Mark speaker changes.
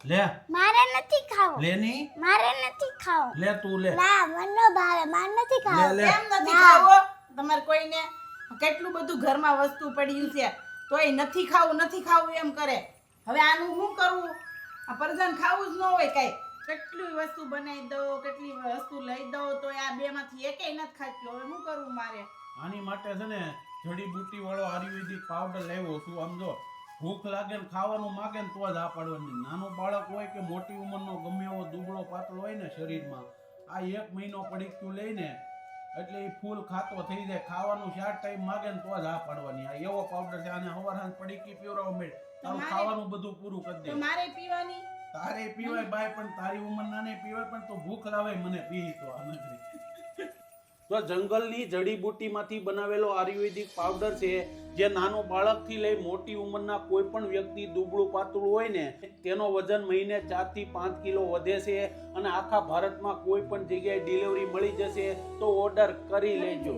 Speaker 1: લે
Speaker 2: મારે નથી ખાવું.
Speaker 1: લે ની
Speaker 2: મારે નથી ખાવું.
Speaker 1: લે તું લે
Speaker 2: ના મને નો ભાવે. મારે નથી ખાવું.
Speaker 1: લે
Speaker 3: કેમ નથી ખાવો તમારે કોઈને? કેટલું બધું ઘરમાં વસ્તુ પડ્યું છે તોય નથી ખાવું એમ કરે. હવે આનું શું કરવું? આ પરજાન ખાવું જ ન હોય કઈ. કેટલી વસ્તુ બનાવી દઉં, કેટલી વસ્તુ લઈ દઉં તો આ બે માંથી એકેય નથી ખાતી. હવે શું કરવું મારે?
Speaker 1: આની માટે છે ને જડીબુટી વાળો આયુર્વેદિક પાવડર લાવ્યો છું. આમ જો ભૂખ લાગે ને ખાવાનું માગે ને તો જ આ પાડવાની. નાનું બાળક હોય કે મોટી ઉંમરનો ગમે એવો દુબળો પાતળો હોય ને શરીરમાં, આ 1 મહિનો પડીકું લઈને એટલે એ ફૂલ ખાતો થઈ જાય. ખાવાનું 4 ટાઈમ માગે ને તો જ આ પાડવાની. આ એવો પાવડર છે. આને સવાર સાંજ પડીકી પીવડાવો મેળ તારું ખાવાનું બધું પૂરું કરી
Speaker 3: તો
Speaker 1: દે.
Speaker 3: મારે પીવાની?
Speaker 1: તારે પીવાય બાય, પણ તારી ઉંમરના ને પીવાય, પણ તો ભૂખ લાવે મને પી તો આ નથી. તો જંગલની જડીબુટીમાંથી બનાવેલો આયુર્વેદિક પાવડર છે, જે નાનું બાળકથી લઈ મોટી ઉંમરના કોઈ પણ વ્યક્તિ દુબળું પાતળું હોય ને તેનો વજન મહિને 4 થી 5 કિલો વધે છે. અને આખા ભારતમાં કોઈ પણ જગ્યાએ ડિલિવરી મળી જશે તો ઓર્ડર કરી લેજો.